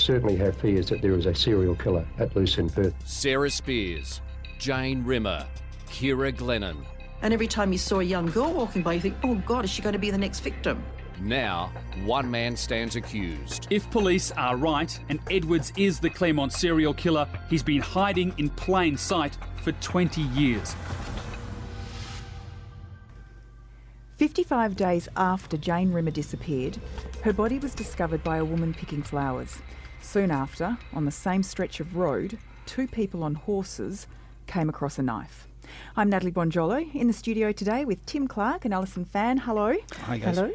certainly have fears that there is a serial killer at loose in Perth. Sarah Spears, Jane Rimmer, Ciara Glennon. And every time you saw a young girl walking by, you think, oh God, is she going to be the next victim? Now, one man stands accused. If police are right and Edwards is the Claremont serial killer, he's been hiding in plain sight for 20 years. 55 days after Jane Rimmer disappeared, her body was discovered by a woman picking flowers. Soon after, on the same stretch of road, two people on horses came across a knife. I'm Natalie Bonjolo in the studio today with Tim Clark and Alison Fan. Hello. Hi guys. Hello.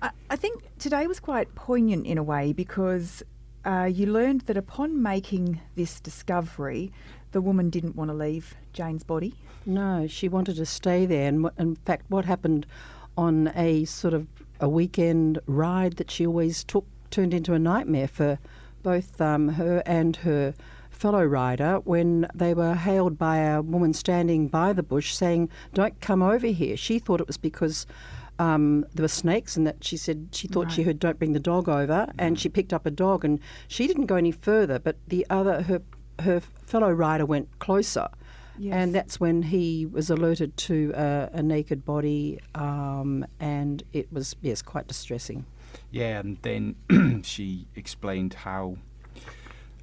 I think today was quite poignant in a way because you learned that upon making this discovery, the woman didn't want to leave Jane's body. No, she wanted to stay there. And in fact, what happened on a sort of a weekend ride that she always took turned into a nightmare for both her and her fellow rider when they were hailed by a woman standing by the bush saying, "Don't come over here." She thought it was because there were snakes and that she said she thought she heard, "Don't bring the dog over," and she picked up a dog and she didn't go any further, but her fellow rider went closer. Yes. And that's when he was alerted to a naked body, and it was, yes, quite distressing. Yeah, and then she explained how,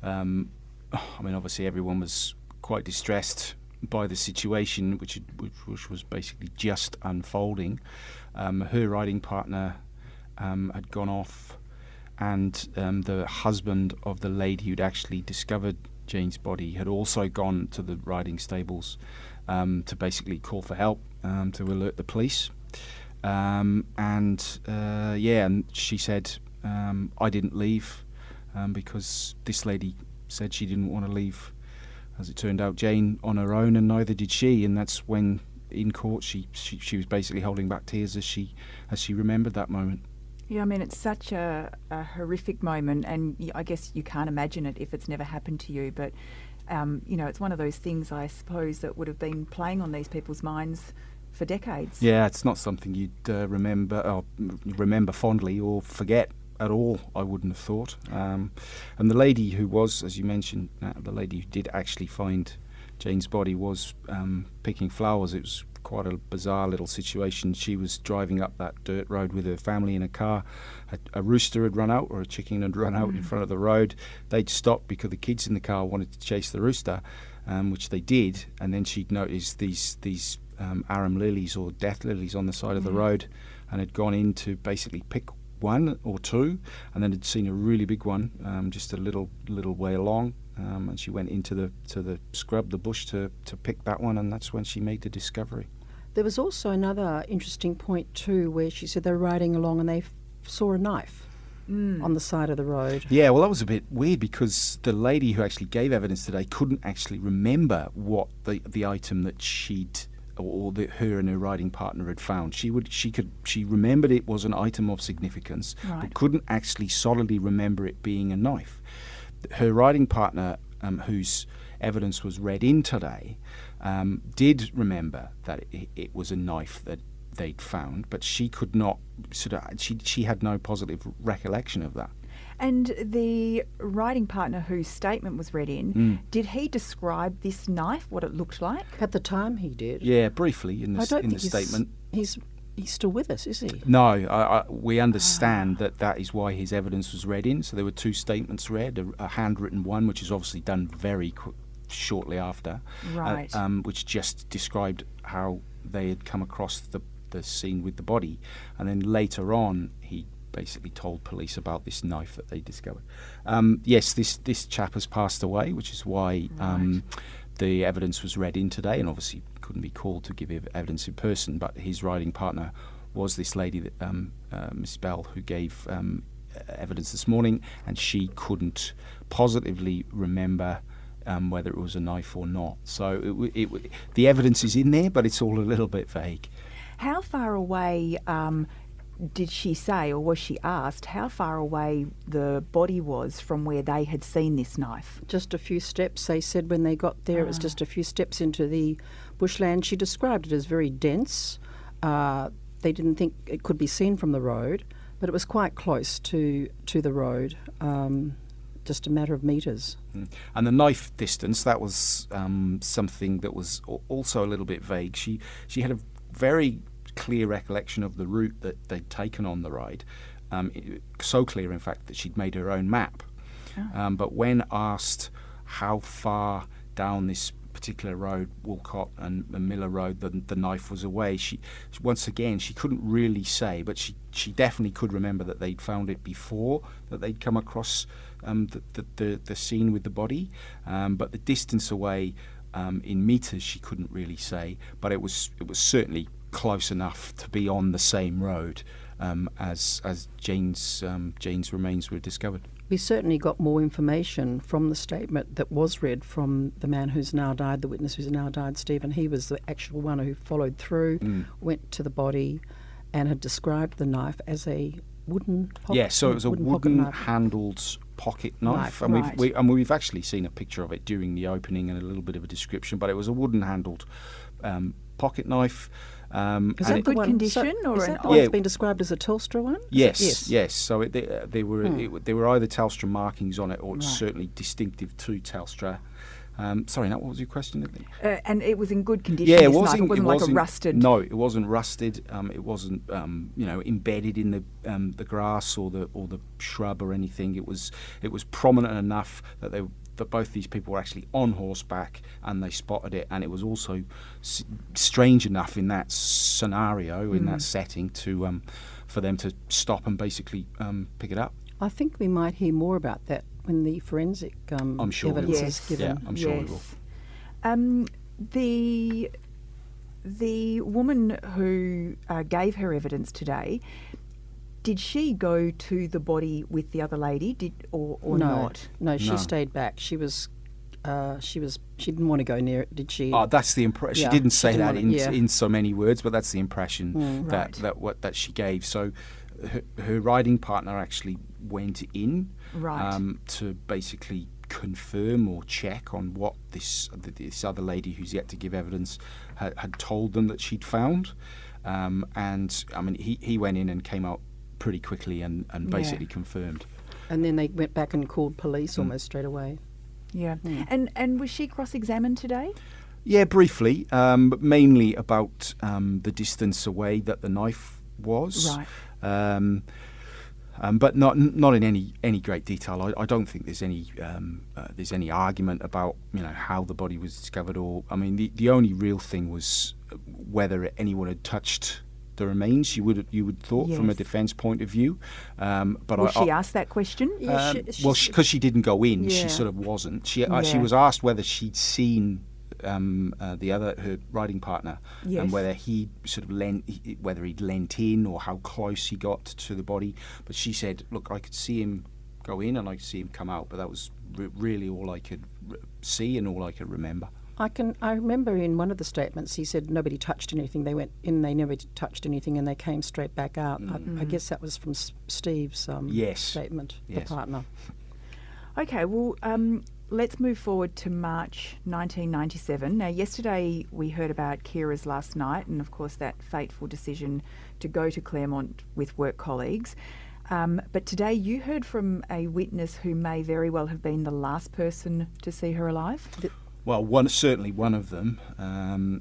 obviously everyone was quite distressed by the situation, which was basically just unfolding. Her riding partner had gone off, and the husband of the lady who'd actually discovered Jane's body had also gone to the riding stables to basically call for help, to alert the police. And she said, I didn't leave because this lady said she didn't want to leave, as it turned out, Jane on her own, and neither did she. And that's when in court she was basically holding back tears as she remembered that moment. Yeah, I mean, it's such a horrific moment, and I guess you can't imagine it if it's never happened to you, but, it's one of those things, I suppose, that would have been playing on these people's minds for decades. Yeah, it's not something you'd remember fondly or forget at all, I wouldn't have thought. And the lady who was, as you mentioned, the lady who did actually find Jane's body was picking flowers. It was quite a bizarre little situation. She was driving up that dirt road with her family in a car. A rooster had run out, or a chicken had run out in front of the road. They'd stopped because the kids in the car wanted to chase the rooster, which they did. And then she'd noticed these arum lilies or death lilies on the side of the road, and had gone in to basically pick one or two, and then had seen a really big one just a little way along. And she went into the scrub, the bush, to pick that one, and that's when she made the discovery. There was also another interesting point too, where she said they were riding along and they saw a knife on the side of the road. Yeah, well, that was a bit weird because the lady who actually gave evidence today couldn't actually remember what the item that her and her riding partner had found. She remembered it was an item of significance, but couldn't actually solidly remember it being a knife. Her riding partner, whose evidence was read in today, did remember that it was a knife that they'd found, but she could not she had no positive recollection of that. And the riding partner whose statement was read in, did he describe this knife, what it looked like? At the time he did. Yeah, briefly in the statement. He's still with us, is he? No, we understand that is why his evidence was read in. So there were two statements read, a handwritten one, which is obviously done very shortly after, which just described how they had come across the scene with the body. And then later on, he basically told police about this knife that they discovered. Yes, this chap has passed away, which is why the evidence was read in today, and obviously couldn't be called to give evidence in person, but his riding partner was this lady, that Miss Bell, who gave evidence this morning, and she couldn't positively remember whether it was a knife or not. So the evidence is in there, but it's all a little bit vague. How far away did she say, or was she asked, how far away the body was from where they had seen this knife? Just a few steps. They said when they got there it was just a few steps into the bushland. She described it as very dense. They didn't think it could be seen from the road, but it was quite close to the road. just a matter of metres. And the knife distance, that was something that was also a little bit vague. She had a very clear recollection of the route that they'd taken on the ride, so clear, in fact, that she'd made her own map. But when asked how far down this particular road, Walcott and Miller Road, the knife was away, she once again, she couldn't really say, but she definitely could remember that they'd found it before, that they'd come across the scene with the body. But the distance away in metres, she couldn't really say, but it was certainly close enough to be on the same road as Jane's remains were discovered. We certainly got more information from the statement that was read from the man who's now died, the witness who's now died, Stephen. He was the actual one who followed through, went to the body, and had described the knife as a wooden pocket. Yeah, so it was a wooden-handled pocket knife, and we've actually seen a picture of it during the opening and a little bit of a description. But it was a wooden-handled pocket knife. Is that good condition, or is that the one that's been described as a Telstra one? Yes. So there were either Telstra markings on it, or it's certainly distinctive to Telstra. Sorry, now what was your question? And it was in good condition. Yeah, it wasn't like a rusted. No, it wasn't rusted. It wasn't embedded in the grass or the shrub or anything. It was prominent enough that both these people were actually on horseback and they spotted it, and it was also strange enough in that scenario, in that setting, to for them to stop and basically pick it up. I think we might hear more about that when the forensic I'm sure evidence is given. Yeah, I'm sure we will. The woman who gave her evidence today, did she go to the body with the other lady, or not? No, she stayed back. She didn't want to go near it, did she? Oh, that's the impression. Yeah, she didn't say that in in so many words, but that's the impression that she gave. So her riding partner actually went in to basically confirm or check on what this other lady who's yet to give evidence had told them that she'd found. And I mean, he went in and came out pretty quickly and basically confirmed. And then they went back and called police almost straight away. Yeah. And was she cross-examined today? Yeah, briefly, but mainly about the distance away that the knife was. Right. But not in any great detail. I don't think there's any argument about how the body was discovered, or I mean the only real thing was whether anyone had touched the remains. You would thought from a defence point of view. But was she asked that question? Because she didn't go in, she sort of wasn't. She was asked whether she'd seen her riding partner, and whether he'd lent in or how close he got to the body. But she said, "Look, I could see him go in and I could see him come out, but that was really all I could see and all I could remember." I remember in one of the statements he said nobody touched anything. They went in, they never touched anything, and they came straight back out. I guess that was from Steve's statement, the partner. Okay, well, let's move forward to March 1997. Now, yesterday we heard about Ciara's last night, and of course that fateful decision to go to Claremont with work colleagues. But today you heard from a witness who may very well have been the last person to see her alive. Well, certainly one of them,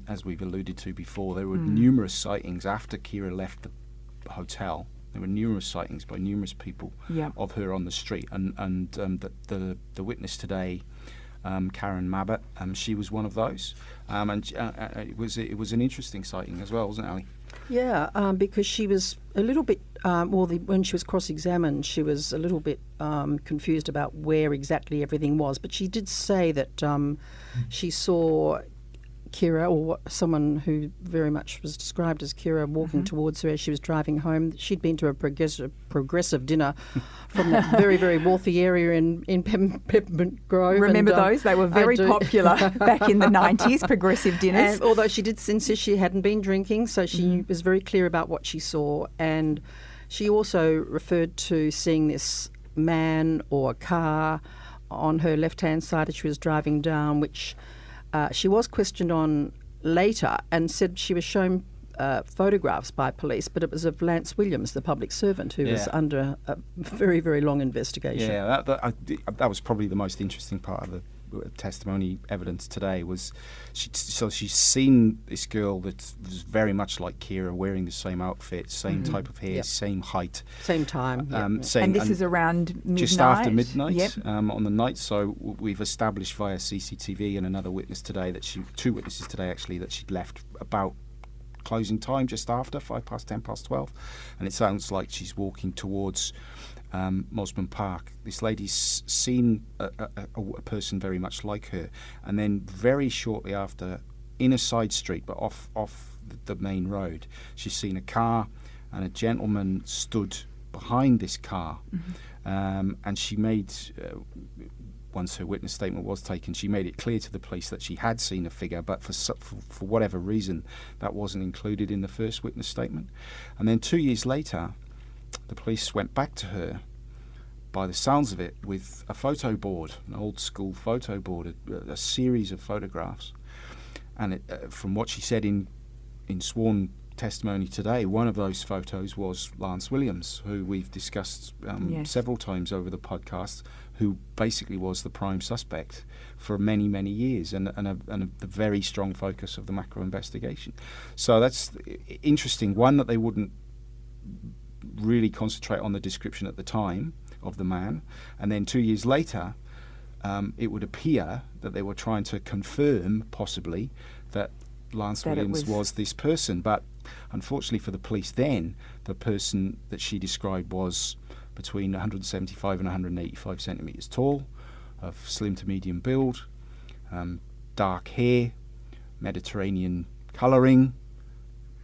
as we've alluded to before. There were numerous sightings after Ciara left the hotel. There were numerous sightings by numerous people of her on the street, and the witness today, Karen Mabbott, she was one of those, and it was an interesting sighting as well, wasn't it, Ali? Yeah, because she was a little bit, when she was cross-examined, she was a little bit confused about where exactly everything was. But she did say that she saw Ciara, or someone who very much was described as Ciara, walking towards her as she was driving home. She'd been to a progressive dinner from that very, very wealthy area in Peppermint Grove. Remember those? They were very popular back in the 90s, progressive dinners. And although she did insist she hadn't been drinking, so she was very clear about what she saw. And she also referred to seeing this man or car on her left-hand side as she was driving down, which she was questioned on later and said she was shown photographs by police, but it was of Lance Williams, the public servant, who was Yeah. under a very, very long investigation. Yeah, that was probably the most interesting part of the testimony evidence today. Was she's seen this girl that was very much like Ciara, wearing the same outfit, same type of hair, same height, Same time. And this is around midnight? just after midnight. Yep. On the night. So we've established via CCTV and another witness today two witnesses today actually, that she'd left about closing time, just after 10 past 12, and it sounds like she's walking towards Mosman Park. This lady's seen a person very much like her, and then very shortly after, in a side street but off the main road, she's seen a car, and a gentleman stood behind this car, and she made once her witness statement was taken, she made it clear to the police that she had seen a figure, but for whatever reason that wasn't included in the first witness statement. And then 2 years later, the police went back to her, by the sounds of it, with a photo board, an old school photo board, a series of photographs. And from what she said in sworn testimony today, one of those photos was Lance Williams, who we've discussed several times over the podcast, who basically was the prime suspect for many, many years, and a very strong focus of the macro investigation. So that's interesting. One, that they wouldn't really concentrate on the description at the time of the man, and then 2 years later, it would appear that they were trying to confirm, possibly, that Lance Williams was this person. But unfortunately for the police then, the person that she described was between 175 and 185 centimetres tall, of slim to medium build, dark hair, Mediterranean colouring.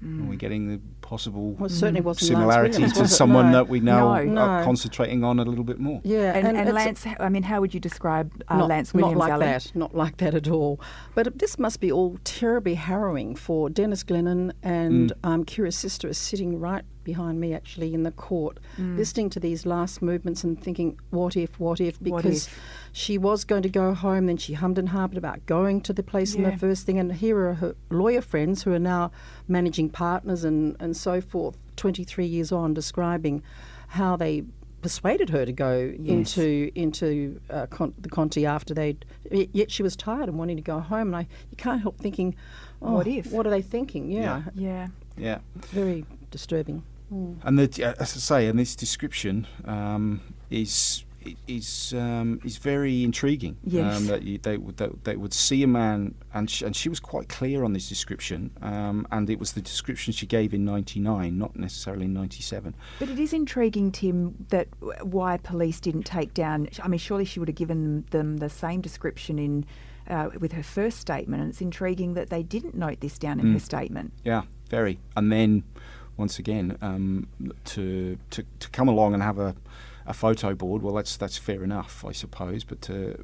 Are we getting the possible Well, it certainly wasn't similarity Lance to Williams, was it? someone No. that we now No. are concentrating on a little bit more? Yeah, And it's Lance, I mean, how would you describe not, Lance Williams? Not like Alan? that, not like that at all. But this must be all terribly harrowing for Dennis Glennon, and Ciara's sister is sitting right behind me, actually, in the court, listening to these last movements and thinking, what if, because she was going to go home, then she hummed and harped about going to the police in the first thing, and here are her lawyer friends who are now managing partners and so forth, 23 years on, describing how they persuaded her to go into the Conti after yet she was tired and wanting to go home, and you can't help thinking, What if? What are they thinking? Yeah. Very disturbing. And as I say, and this description is very intriguing. Yes. They would see a man, and she was quite clear on this description, and it was the description she gave in '99, not necessarily in '97. But it is intriguing, Tim, that why police didn't take down. I mean, surely she would have given them the same description in with her first statement, and it's intriguing that they didn't note this down in her statement. Yeah, very. And then, once again, to come along and have a photo board, well, that's fair enough, I suppose. But to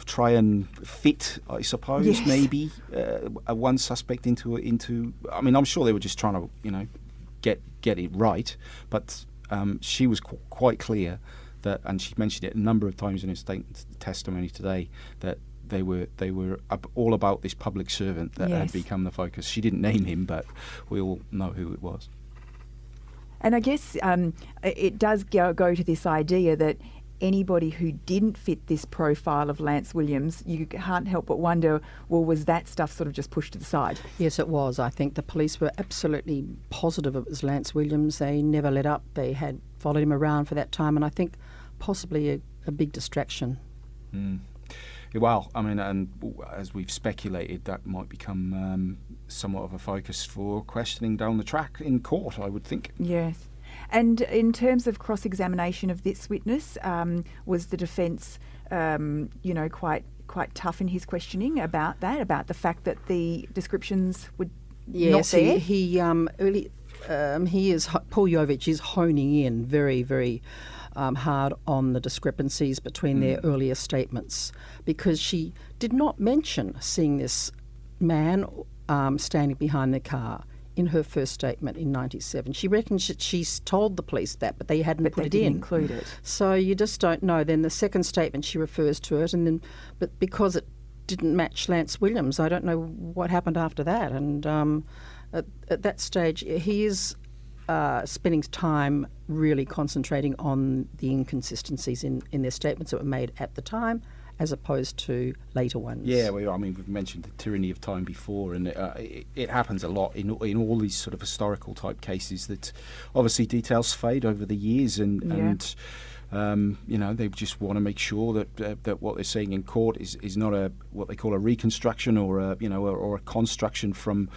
try and fit, I suppose, maybe a one suspect into. I mean, I'm sure they were just trying to, get it right. But she was quite clear that, and she mentioned it a number of times in her testimony today, that they were all about this public servant that had become the focus. She didn't name him, but we all know who it was. And I guess it does go to this idea that anybody who didn't fit this profile of Lance Williams, you can't help but wonder, well, was that stuff sort of just pushed to the side? Yes, it was. I think the police were absolutely positive it was Lance Williams. They never let up. They had followed him around for that time, and I think possibly a big distraction. Well, I mean, and as we've speculated, that might become somewhat of a focus for questioning down the track in court, I would think. Yes. And in terms of cross-examination of this witness, was the defence, quite tough in his questioning about that, about the fact that the descriptions were not there? He is, Paul Jovich is honing in very, very hard on the discrepancies between their earlier statements, because she did not mention seeing this man standing behind the car in her first statement in '97. She reckons that she's told the police that, but they hadn't put it in. Include it. So you just don't know. Then the second statement, she refers to it, but because it didn't match Lance Williams. I don't know what happened after that. And at that stage, he is spending time really concentrating on the inconsistencies in their statements that were made at the time, as opposed to later ones. Yeah, well, I mean, we've mentioned the tyranny of time before, and it happens a lot in all these sort of historical type cases that obviously details fade over the years, and they just want to make sure that what they're saying in court is not what they call a reconstruction or a construction from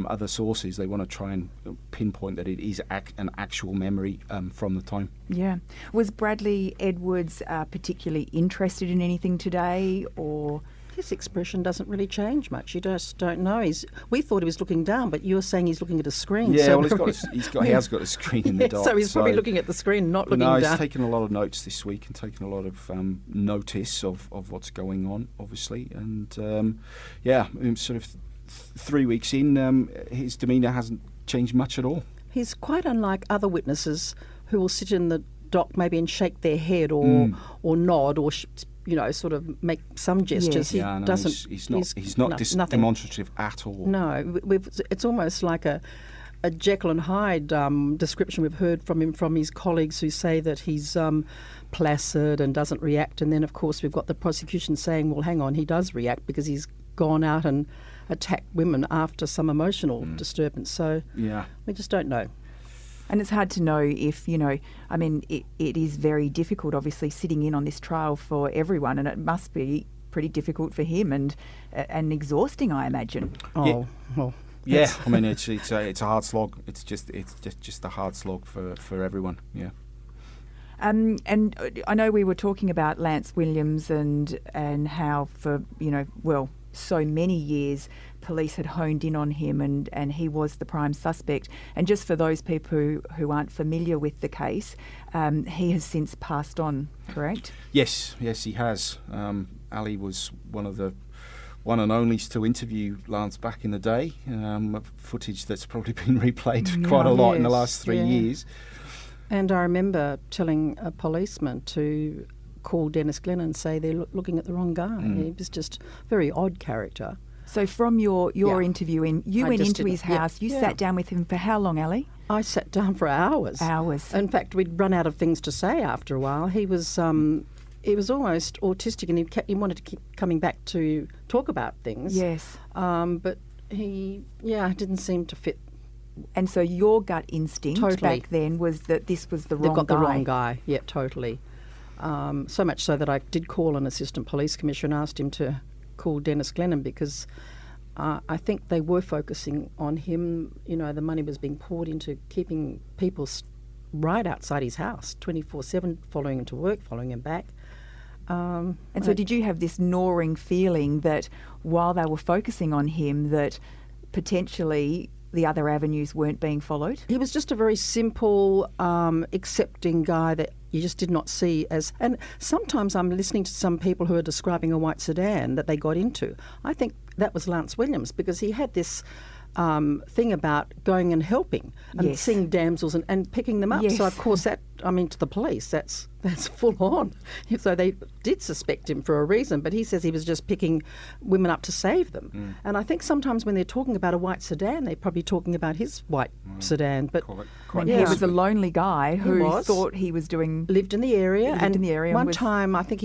other sources. They want to try and pinpoint that it is an actual memory from the time. Yeah. Was Bradley Edwards particularly interested in anything today, or...? His expression doesn't really change much. You just don't know. We thought he was looking down, but you're saying he's looking at a screen. Yeah, so well, he has got a screen in the dark. So he's probably looking at the screen, not looking down. No, he's taken a lot of notes this week and taken a lot of notice of what's going on, obviously. And, sort of 3 weeks in, his demeanour hasn't changed much at all. He's quite unlike other witnesses who will sit in the dock maybe and shake their head or nod or sort of make some gestures. Yes. He's not demonstrative at all. No, it's almost like a Jekyll and Hyde description we've heard from him from his colleagues who say that he's placid and doesn't react, and then of course we've got the prosecution saying, well, hang on, he does react because he's gone out and attacked women after some emotional disturbance. So we just don't know. And it's hard to know if, it is very difficult, obviously, sitting in on this trial for everyone, and it must be pretty difficult for him and exhausting, I imagine. Oh, well. Yeah, I mean, it's a hard slog. It's just a hard slog for everyone, yeah. And I know we were talking about Lance Williams and how for, so many years police had honed in on him and he was the prime suspect. And just for those people who aren't familiar with the case, he has since passed on, correct? Yes, he has. Ali was one of the one and onlys to interview Lance back in the day, footage that's probably been replayed quite a lot in the last 3 years. And I remember telling a policeman to call Dennis Glennon and say they're looking at the wrong guy. He was just a very odd character. So from your interviewing, you went into his house, you sat down with him for how long, Ali? I sat down for hours. In fact, we'd run out of things to say after a while. He was almost autistic, and he wanted to keep coming back to talk about things. Yes. But he didn't seem to fit. And so your gut instinct back then was that this was the wrong guy. They've got the wrong guy. Yeah, totally. So much so that I did call an assistant police commissioner and asked him to call Dennis Glennon because I think they were focusing on him. The money was being poured into keeping people right outside his house 24/7, following him to work, following him back. And so did you have this gnawing feeling that while they were focusing on him that potentially the other avenues weren't being followed? He was just a very simple, accepting guy that you just did not see as... And sometimes I'm listening to some people who are describing a white sedan that they got into. I think that was Lance Williams because he had this thing about going and helping and seeing damsels and picking them up. Yes. So, of course, to the police, that's full on. So they did suspect him for a reason, but he says he was just picking women up to save them. And I think sometimes when they're talking about a white sedan, they're probably talking about his white sedan. But he was a lonely guy who thought he was lived in the area. One time, I think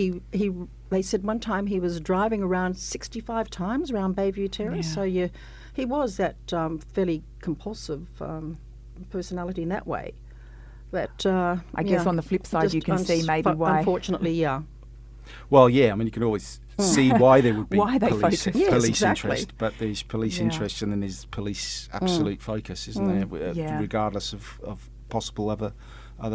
they said one time he was driving around 65 times around Bayview Terrace. So he was that fairly compulsive personality in that way. But I guess on the flip side, you can see maybe why. Unfortunately, yeah. Well, yeah. I mean, you can always see why there would be police exactly. interest, but there's police interest and then there's police absolute focus, isn't there? Regardless of possible other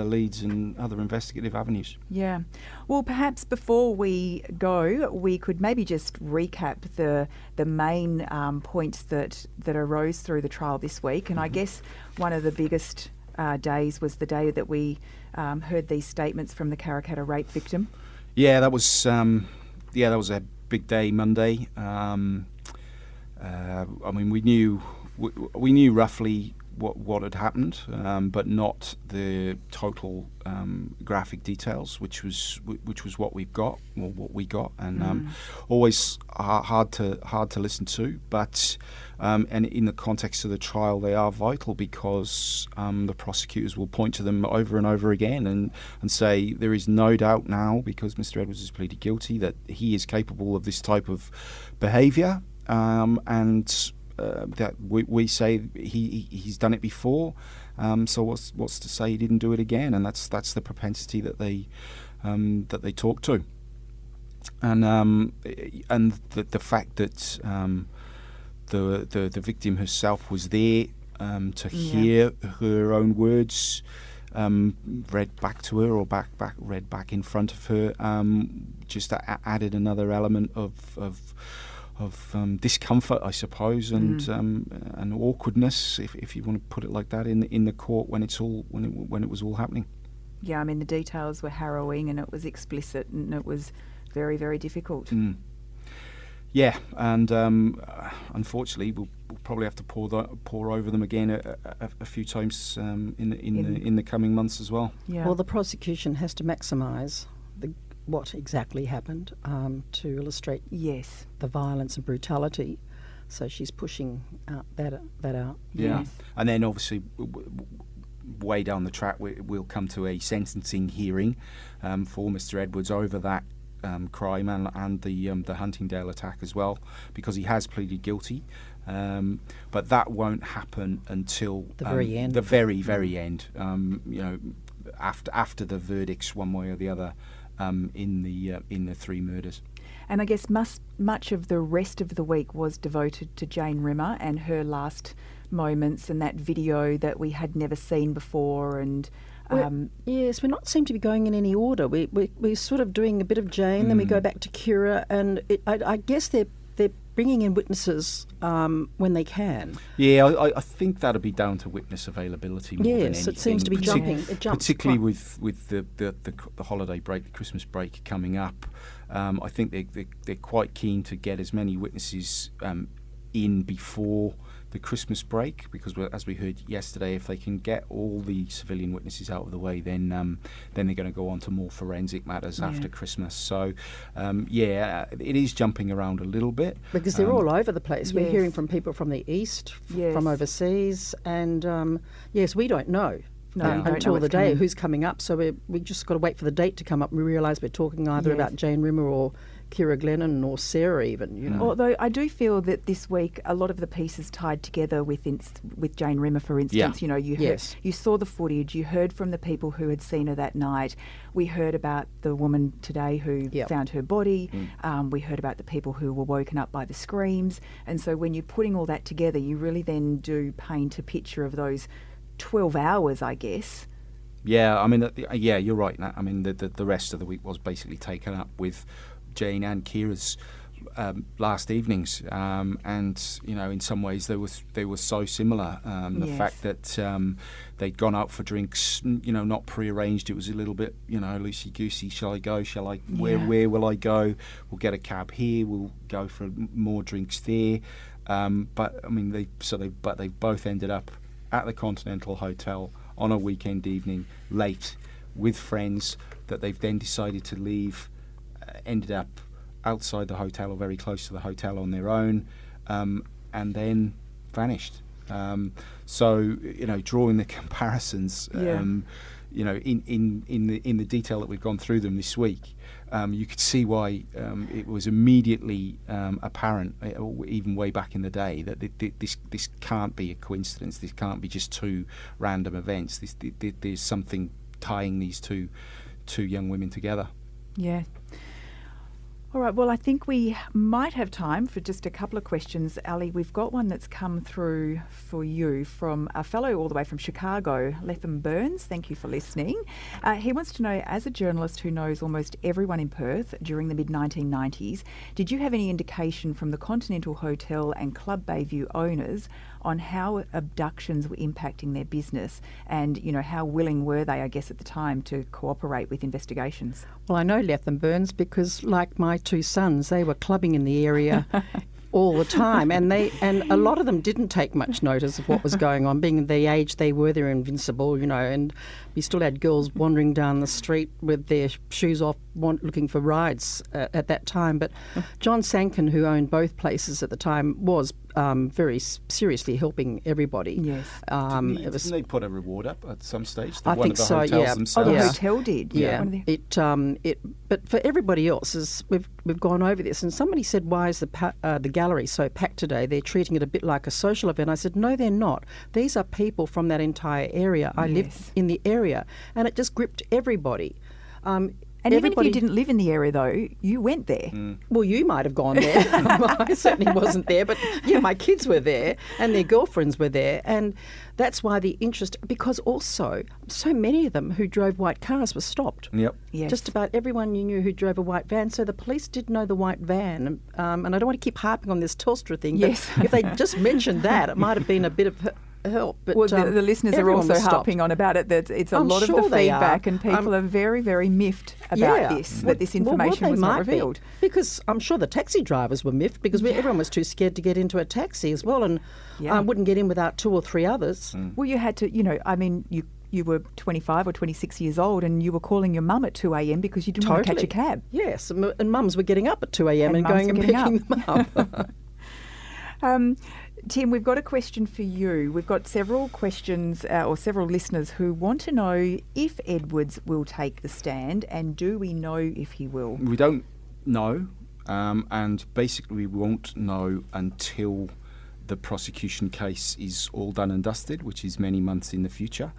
leads and other investigative avenues. Yeah. Well, perhaps before we go, we could maybe just recap the main points that arose through the trial this week. And I guess one of the biggest days was the day that we heard these statements from the Karrakatta rape victim. Yeah, that was a big day Monday. I mean, we knew roughly what had happened, but not the total graphic details, which was what we've got, or what we got, and always hard to listen to. But and in the context of the trial, they are vital because the prosecutors will point to them over and over again and say there is no doubt now, because Mr. Edwards has pleaded guilty, that he is capable of this type of behaviour, and that we say he's done it before. So what's to say he didn't do it again? And that's the propensity that they talk to, and the fact that the victim herself was there to hear her own words read back to her, or read back in front of her, just added another element of discomfort, I suppose, and awkwardness, if you want to put it like that, in the court when it was all happening. Yeah, I mean, the details were harrowing, and it was explicit, and it was very, very difficult. Yeah, and unfortunately, we'll probably have to pour over them again a few times in the coming months as well. Yeah. Well, the prosecution has to maximise what exactly happened to illustrate the violence and brutality. So she's pushing that out. Yeah, and then obviously way down the track we'll come to a sentencing hearing for Mr. Edwards over that crime and the Huntingdale attack as well, because he has pleaded guilty. But that won't happen until the very end. The very, very end. After the verdicts, one way or the other, in the three murders. And I guess much of the rest of the week was devoted to Jane Rimmer and her last moments, and that video that we had never seen before. And yes, we're not seem to be going in any order. We're sort of doing a bit of Jane, then we go back to Ciara, and I guess they're bringing in witnesses when they can. Yeah, I think that'll be down to witness availability more than anything. It seems to be jumping. It jumps particularly with the holiday break, the Christmas break coming up. I think they're quite keen to get as many witnesses in before the Christmas break, because as we heard yesterday, if they can get all the civilian witnesses out of the way, then they're going to go on to more forensic matters after Christmas. So it is jumping around a little bit because they're all over the place. We're hearing from people from the east, from overseas, and yes, we don't know. Until the day who's coming up, so we just got to wait for the date to come up, and we realise we're talking either about Jane Rimmer or Ciara Glennon or Sarah even. Although I do feel that this week a lot of the pieces tied together with Jane Rimmer, for instance. You saw the footage, you heard from the people who had seen her that night. We heard about the woman today who found her body. We heard about the people who were woken up by the screams. And so when you're putting all that together, you really then do paint a picture of those 12 hours, I guess. Yeah, I mean, you're right, Nat. I mean, the rest of the week was basically taken up with Jane and Ciara's last evenings, and in some ways they were so similar. The fact that they'd gone out for drinks, not prearranged. It was a little bit, loosey goosey. Shall I go? Shall I? Where will I go? We'll get a cab here. We'll go for more drinks there. But I mean, they both ended up at the Continental Hotel on a weekend evening, late, with friends that they've then decided to leave, ended up outside the hotel or very close to the hotel on their own, and then vanished. So, drawing the comparisons, in the detail that we've gone through them this week, you could see why it was immediately apparent, even way back in the day, that this can't be a coincidence. This can't be just two random events. There's something tying these two young women together. Yeah. All right, well, I think we might have time for just a couple of questions. Ali, we've got one that's come through for you from a fellow all the way from Chicago, Lethem Burns. Thank you for listening. He wants to know, as a journalist who knows almost everyone in Perth during the mid-1990s, did you have any indication from the Continental Hotel and Club Bayview owners on how abductions were impacting their business, and how willing were they, I guess, at the time to cooperate with investigations? Well, I know Lethem Burns because, like my two sons, they were clubbing in the area all the time, and a lot of them didn't take much notice of what was going on. Being the age they were, they're invincible, you know. And we still had girls wandering down the street with their shoes off, looking for rides at that time. But John Sankin, who owned both places at the time, was very seriously helping everybody. Yes. Didn't they put a reward up at some stage? I One think of the so. hotels Yeah. themselves? Oh, the hotel did. Yeah. One of the- But for everybody else, we've gone over this, and somebody said, "Why is the gallery so packed today? They're treating it a bit like a social event." I said, "No, they're not. These are people from that entire area. I live in the area, and it just gripped everybody." And even if you didn't live in the area, though, you went there. Well, you might have gone there. I certainly wasn't there, but yeah, my kids were there and their girlfriends were there, and that's why the interest. Because also, so many of them who drove white cars were stopped. Yep. Yes. Just about everyone you knew who drove a white van, so the police did know the white van. And I don't want to keep harping on this Telstra thing, but Yes. if they just mentioned that, it might have been a bit of help. But Well, the listeners are everyone also was stopped. harping on about it. That it's a I'm lot of sure the they feedback, are. and people are very, very miffed about this. That this information they was not might be, revealed. because I'm sure the taxi drivers were miffed because everyone was too scared to get into a taxi as well, and wouldn't get in without 2 or 3 others. Well, you had to, you were 25 or 26 years old and you were calling your mum at 2 a.m. because you didn't want to catch a cab. Yes, and mums were getting up at 2 a.m. and mums going were and getting picking them up. Tim, we've got a question for you. We've got several questions or several listeners who want to know if Edwards will take the stand, and do we know if he will? We don't know, and basically we won't know until the prosecution case is all done and dusted, which is many months in the future.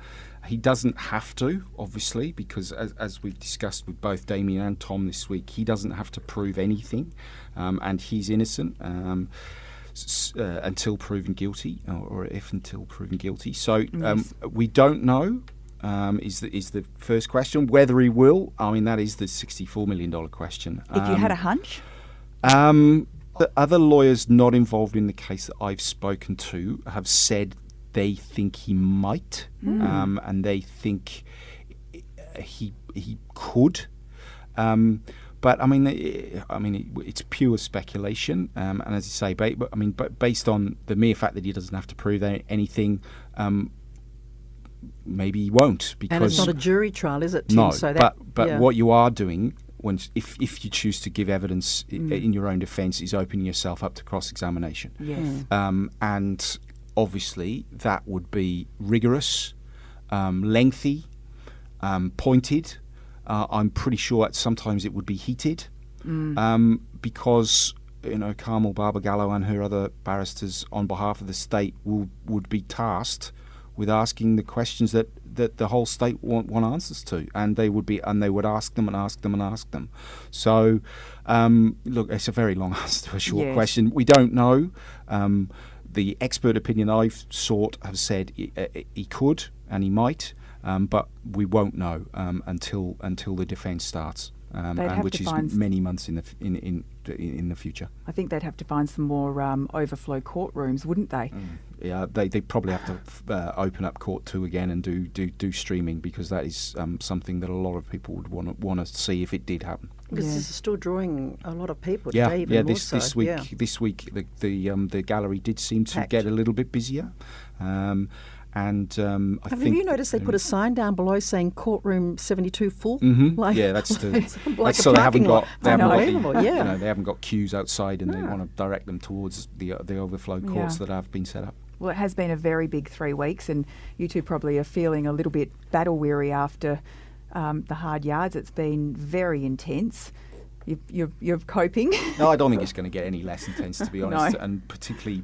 He doesn't have to, obviously, because as we've discussed with both Damien and Tom this week, he doesn't have to prove anything, and he's innocent until proven guilty, or if until proven guilty. So we don't know. Is the first question whether he will? I mean, that is the $64 million question. If you had a hunch? The other lawyers not involved in the case that I've spoken to have said they think he might, and they think he could. But I mean, it's pure speculation, and as you say, but based on the mere fact that he doesn't have to prove anything, maybe he won't. Because And it's not a jury trial, is it, Tim? No, So but what you are doing if you choose to give evidence in your own defence is opening yourself up to cross-examination. Yes. And obviously that would be rigorous, lengthy, pointed. I'm pretty sure sometimes it would be heated, because Carmel Barbagallo and her other barristers on behalf of the state would be tasked with asking the questions that the whole state want answers to, and they would ask them and ask them and ask them. So, look, it's a very long answer to a short question. We don't know. The expert opinion I've sought have said he could and he might. But we won't know until the defence starts, which is many months in the future. I think they'd have to find some more overflow courtrooms, wouldn't they? Yeah, they probably have to open up Court 2 again and do streaming, because that is something that a lot of people would want to see if it did happen. Because this is still drawing a lot of people today. Even more This week the gallery did seem to get a little bit busier. Have you noticed they put a sign down below saying courtroom 72 full? Mm-hmm. That's so they haven't got they haven't got queues outside, and they want to direct them towards the overflow courts that have been set up. Well, it has been a very big 3 weeks, and you two probably are feeling a little bit battle weary after the hard yards. It's been very intense. You're coping. No, I don't think it's going to get any less intense, to be honest. No. And particularly,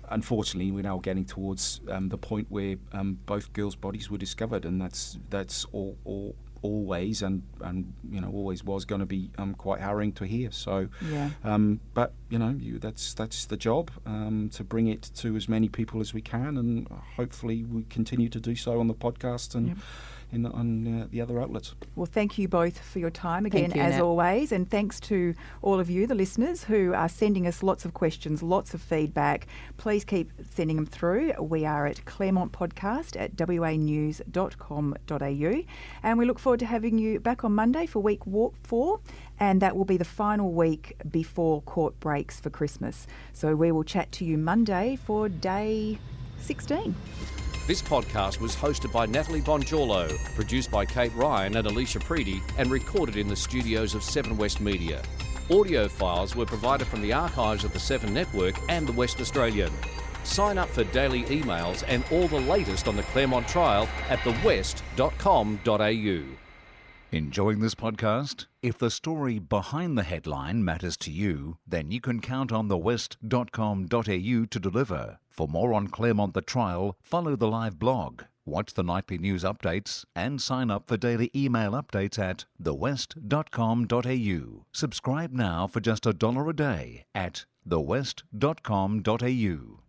unfortunately, we're now getting towards the point where both girls' bodies were discovered, and that's always and always was going to be quite harrowing to hear. So, but that's the job, to bring it to as many people as we can, and hopefully we continue to do so on the podcast and on the other outlets. Well, thank you both for your time again, you, as Nat. always. And thanks to all of you, the listeners, who are sending us lots of questions, lots of feedback. Please keep sending them through. We are at claremontpodcast@wanews.com.au. And we look forward to having you back on Monday for week 4. And that will be the final week before court breaks for Christmas. So we will chat to you Monday for day 16. This podcast was hosted by Natalie Bongiorlo, produced by Kate Ryan and Alicia Preedy, and recorded in the studios of 7 West Media. Audio files were provided from the archives of the 7 Network and the West Australian. Sign up for daily emails and all the latest on the Claremont trial at thewest.com.au. Enjoying this podcast? If the story behind the headline matters to you, then you can count on thewest.com.au to deliver. For more on Claremont the trial, follow the live blog, watch the nightly news updates, and sign up for daily email updates at thewest.com.au. Subscribe now for just $1 a day at thewest.com.au.